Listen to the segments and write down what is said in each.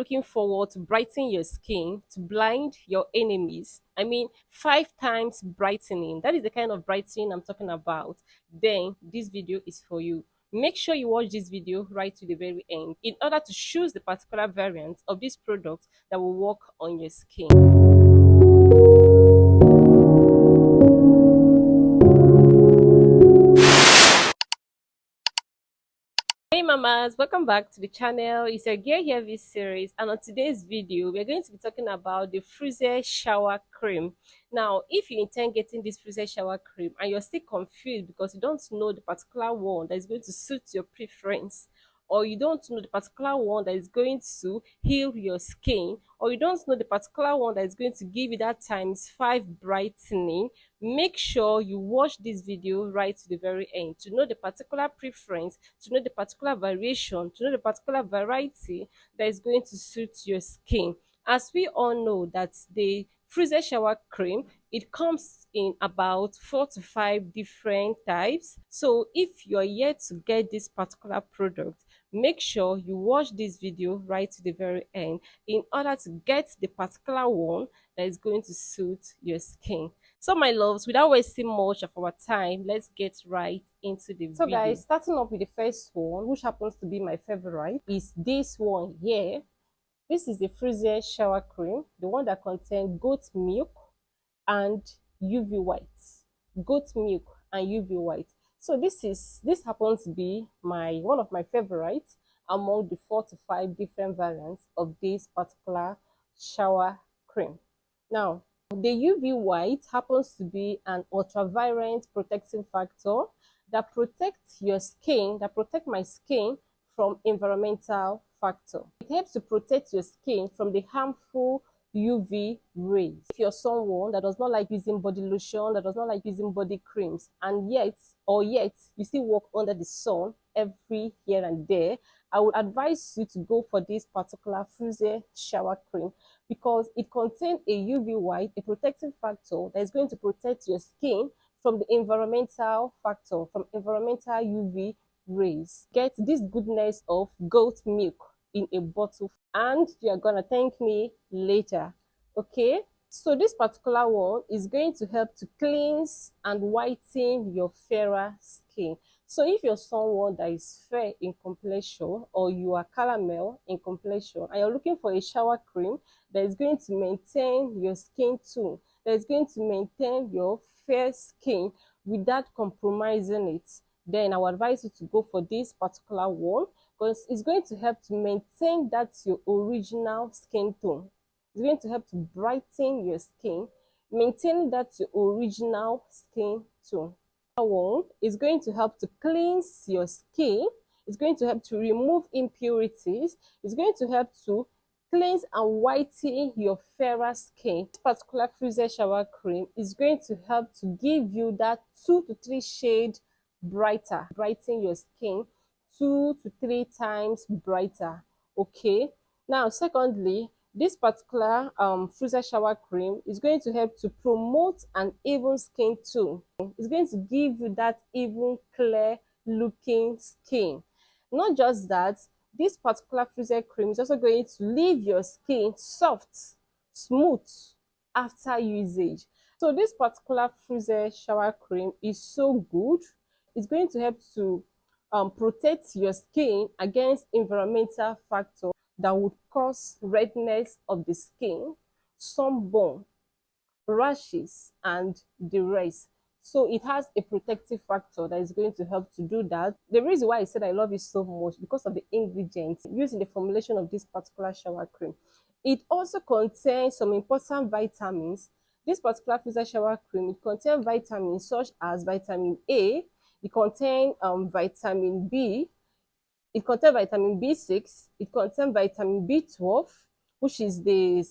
looking forward to brighten your skin, to blind your enemies, I mean 5 times brightening, that is the kind of brightening I'm talking about, then this video is for you. Make sure you watch this video right to the very end in order to choose the particular variant of this product that will work on your skin. Hey mamas, welcome back to the channel. It's your Gear Heavy series, and on today's video we're going to be talking about the Fruiser Shower Cream. Now if you intend getting this Fruiser Shower Cream and you're still confused because you don't know the particular one that is going to suit your preference, or you don't know the particular one that is going to heal your skin, or you don't know the particular one that is going to give you that ×5 brightening, make sure you watch this video right to the very end to know the particular preference, to know the particular variation, to know the particular variety that is going to suit your skin. As we all know that the Fruiser Shower Cream, it comes in about 4 to 5 different types. So if you're yet to get this particular product, make sure you watch this video right to the very end in order to get the particular one that is going to suit your skin. So my loves, without wasting much of our time, let's get right into the video. So guys, starting off with the first one, which happens to be my favorite, is this one here. This is the Fruiser Shower Cream, the one that contains goat milk and UV white. Goat milk and UV white. So this happens to be one of my favorites among the 4 to 5 different variants of this particular shower cream. Now, the UV white happens to be an ultraviolet protective factor that protects your skin, that protects my skin from environmental factor. It helps to protect your skin from the harmful UV rays. If you're someone that does not like using body lotion, that does not like using body creams, and yet you still walk under the sun every here and there, I would advise you to go for this particular Fruiser Shower Cream because it contains a UV white, a protective factor that is going to protect your skin from the environmental factor, from environmental UV rays. Get this goodness of goat milk in a bottle and you're gonna thank me later. Okay, so this particular one is going to help to cleanse and whiten your fairer skin. So if you're someone that is fair in complexion or you are caramel in complexion and you're looking for a shower cream that is going to maintain your skin tone, that is going to maintain your fair skin without compromising it, then I would advise you to go for this particular one because it's going to help to maintain that your original skin tone. It's going to help to brighten your skin, maintaining that your original skin tone. One is going to help to cleanse your skin. It's going to help to remove impurities. It's going to help to cleanse and whiten your fairer skin. This particular Fruiser Shower Cream is going to help to give you that 2 to 3 shades brighter, brighten your skin 2 to 3 times brighter. Okay, now secondly, this particular Fruiser Shower Cream is going to help to promote an even skin tone. It's going to give you that even clear looking skin. Not just that, this particular Fruiser Cream is also going to leave your skin soft, smooth after usage. So this particular Fruiser Shower Cream is so good. It's going to help to protect your skin against environmental factors that would cause redness of the skin, sunburn, rashes, and the rest. So it has a protective factor that is going to help to do that. The reason why I said I love it so much because of the ingredients used in the formulation of this particular shower cream. It also contains some important vitamins. This particular Fruiser Shower Cream, it contains vitamins such as vitamin A, it contains vitamin B, it contains vitamin B6, it contains vitamin B12, which is the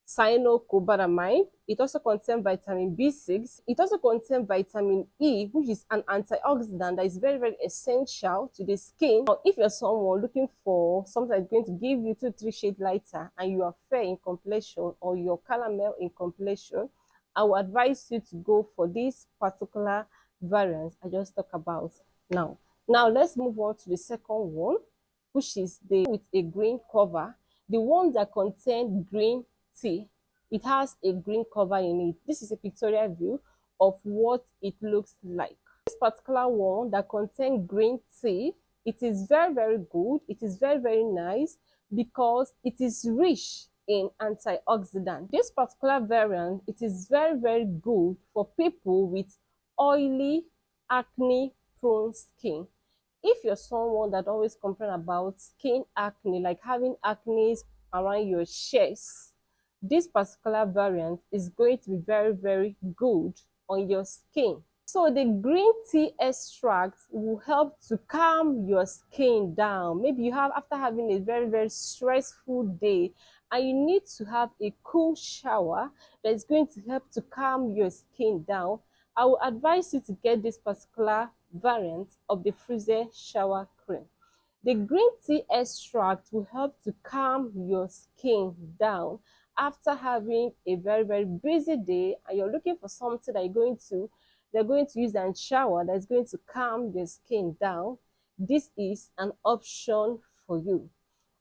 cyanocobalamin. It also contains vitamin B6. It also contains vitamin E, which is an antioxidant that is very, very essential to the skin. Now, if you're someone looking for something that's going to give you 2 to 3 shades lighter and you are fair in complexion or you're caramel in complexion, I would advise you to go for this particular variant I just talked about now. Now let's move on to the second one, which is the with a green cover. The one that contain green tea, it has a green cover in it. This is a pictorial view of what it looks like. This particular one that contains green tea, it is very good. It is very nice because it is rich in antioxidant. This particular variant, it is very good for people with oily, acne prone skin. If you're someone that always complain about skin acne, like having acne around your chest, this particular variant is going to be very good on your skin. So the green tea extract will help to calm your skin down. Maybe you have, after having a very stressful day, and you need to have a cool shower that is going to help to calm your skin down. I will advise you to get this particular variant of the Fruiser Shower Cream. The green tea extract will help to calm your skin down after having a very busy day, and you're looking for something that they're going to use and shower that's going to calm your skin down. This is an option for you.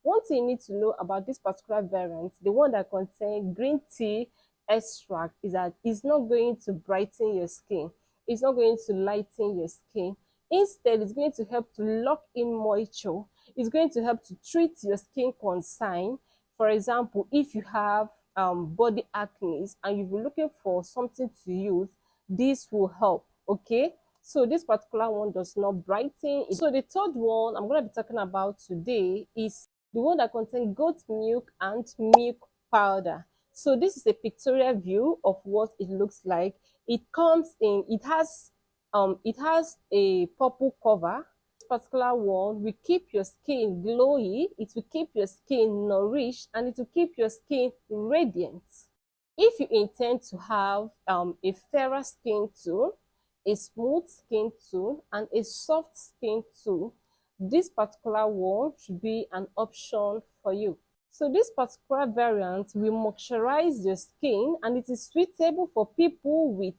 One thing you need to know about this particular variant, the one that contains green tea extract, is that it's not going to brighten your skin. It's not going to lighten your skin. Instead, it's going to help to lock in moisture. It's going to help to treat your skin concern. For example, if you have body acne and you've been looking for something to use, this will help. Okay, so this particular one does not brighten. So the third one I'm going to be talking about today is the one that contains goat milk and milk powder. So this is a pictorial view of what it looks like. It comes in, it has a purple cover. This particular one will keep your skin glowy, it will keep your skin nourished, and it will keep your skin radiant. If you intend to have a fairer skin tone, a smooth skin tone, and a soft skin tone, this particular one should be an option for you. So this particular variant will moisturize your skin, and it is suitable for people with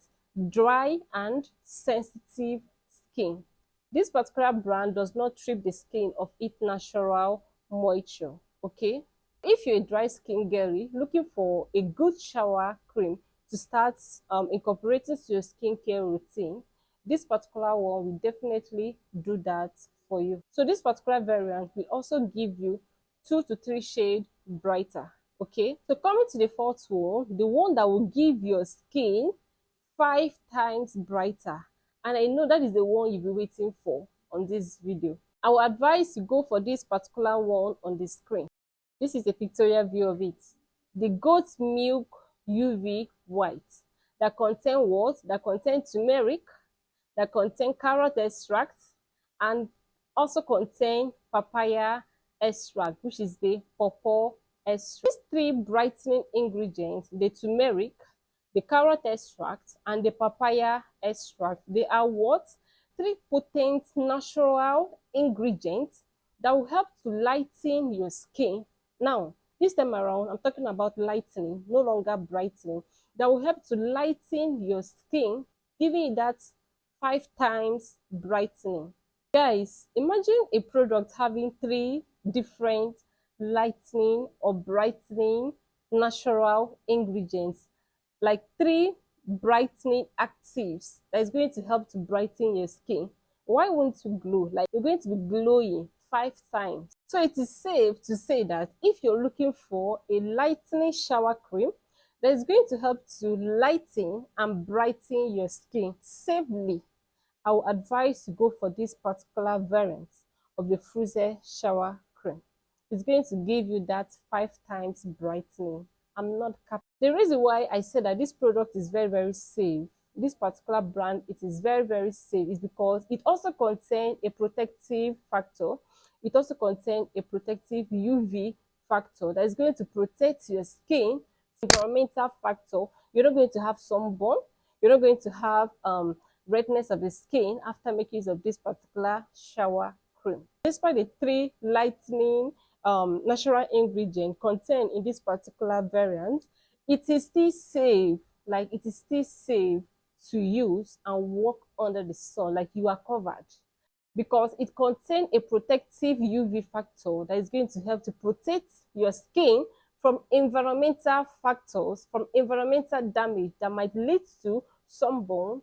dry and sensitive skin. This particular brand does not strip the skin of its natural moisture. Okay, if you're a dry skin girly looking for a good shower cream to start incorporating to your skincare routine, this particular one will definitely do that for you. So this particular variant will also give you 2 to 3 shades brighter. Okay, so coming to the fourth one, the one that will give your skin 5 times brighter, and I know that is the one you'll be waiting for on this video. I will advise you go for this particular one on the screen. This is a pictorial view of it. The goat milk UV white that contain what? That contain turmeric, that contain carrot extract, and also contain papaya extract, which is the pawpaw extract. These 3 brightening ingredients, the turmeric, the carrot extract, and the papaya extract, they are what? 3 potent natural ingredients that will help to lighten your skin. Now, this time around, I'm talking about lightening, no longer brightening. That will help to lighten your skin, giving it that 5 times brightening. Guys, imagine a product having 3 different lightening or brightening natural ingredients, like 3 brightening actives that is going to help to brighten your skin. Why won't you glow? Like, you're going to be glowing 5 times. So it is safe to say that if you're looking for a lightening shower cream that is going to help to lighten and brighten your skin safely, I will advise to go for this particular variant of the Fruiser Shower Cream. It's going to give you that 5 times brightening. I'm not cap. The reason why I said that this product is very safe, this particular brand, it is very safe, is because it also contains a protective factor. It also contains a protective UV factor that is going to protect your skin. Environmental factor, you're not going to have sunburn, you're not going to have redness of the skin after making use of this particular shower cream. Despite the 3 lightening natural ingredients contained in this particular variant, it is still safe. Like, it is still safe to use and work under the sun, like you are covered. because it contains a protective UV factor that is going to help to protect your skin from environmental factors, from environmental damage that might lead to sunburn,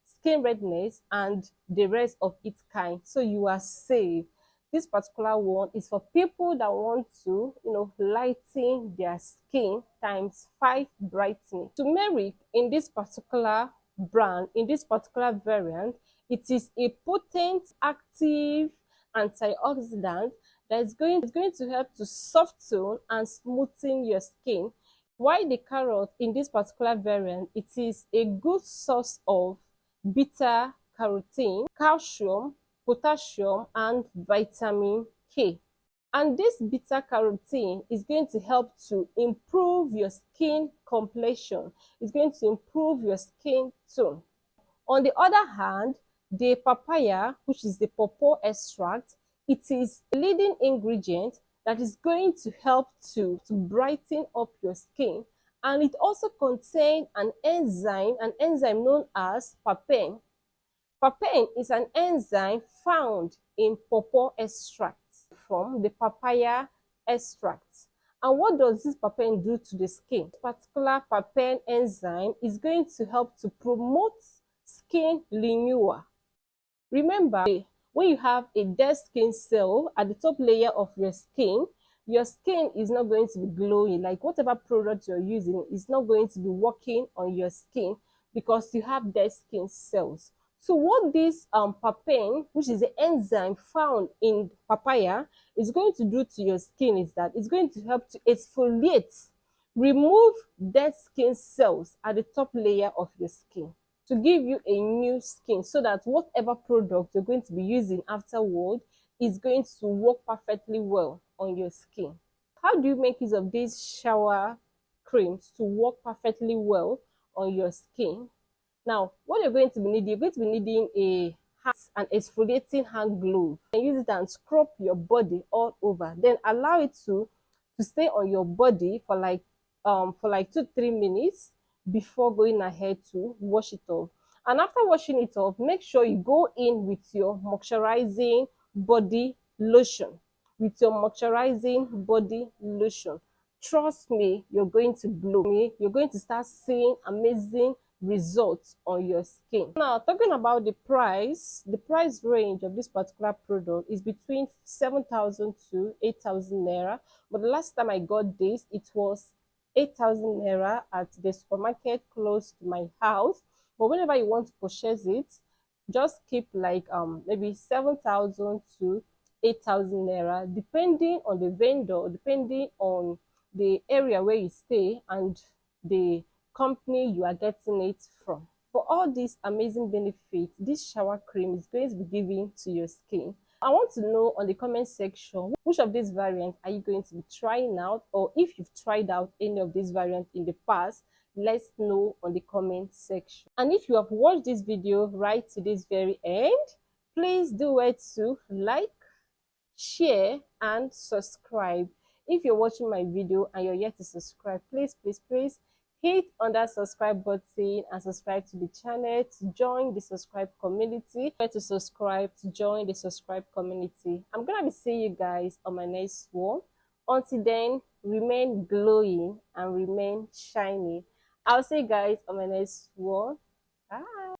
skin redness, and the rest of its kind. So you are safe. This particular one is for people that want to, lighten their skin times 5 brightening. Turmeric in this particular brand, in this particular variant, it is a potent active antioxidant that is going to help to soften and smoothen your skin. While the carrot in this particular variant, it is a good source of beta carotene, calcium, potassium, and vitamin K. And this beta carotene is going to help to improve your skin complexion. It's going to improve your skin tone. On the other hand, the papaya, which is the pawpaw extract, it is a leading ingredient that is going to help to brighten up your skin. And it also contains an enzyme known as papain. Papain is an enzyme found in pawpaw extract from the papaya extract. And what does this papain do to the skin? This particular papain enzyme is going to help to promote skin renewal. Remember, when you have a dead skin cell at the top layer of your skin is not going to be glowing. Like whatever product you're using is not going to be working on your skin because you have dead skin cells. So what this papain, which is the enzyme found in papaya, is going to do to your skin is that it's going to help to exfoliate, remove dead skin cells at the top layer of your skin to give you a new skin, so that whatever product you're going to be using afterward is going to work perfectly well on your skin. How do you make use of these shower creams to work perfectly well on your skin? Now, what you're going to be needing a an exfoliating hand glove. And use it and scrub your body all over. Then allow it to stay on your body for like 2-3 minutes before going ahead to wash it off. And after washing it off, make sure you go in with your moisturizing body lotion. Trust me, you're going to glow. You're going to start seeing amazing results on your skin. Now, talking about the price range of this particular product is between 7,000 to 8,000 naira. But the last time I got this, it was 8,000 naira at the supermarket close to my house. But whenever you want to purchase it, just keep like maybe 7,000 to 8,000 naira, depending on the vendor, depending on the area where you stay and the company you are getting it from. For all these amazing benefits this shower cream is going to be giving to your skin, I want to know on the comment section which of these variants are you going to be trying out, or if you've tried out any of these variants in the past, let's know on the comment section. And if you have watched this video right to this very end, please do it to like, share, and subscribe. If you're watching my video and you're yet to subscribe, please hit on that subscribe button and subscribe to the channel to join the subscribe community. To subscribe to join the subscribe community. I'm gonna be seeing you guys on my next one. Until then, remain glowing and remain shiny. I'll see you guys on my next one. Bye.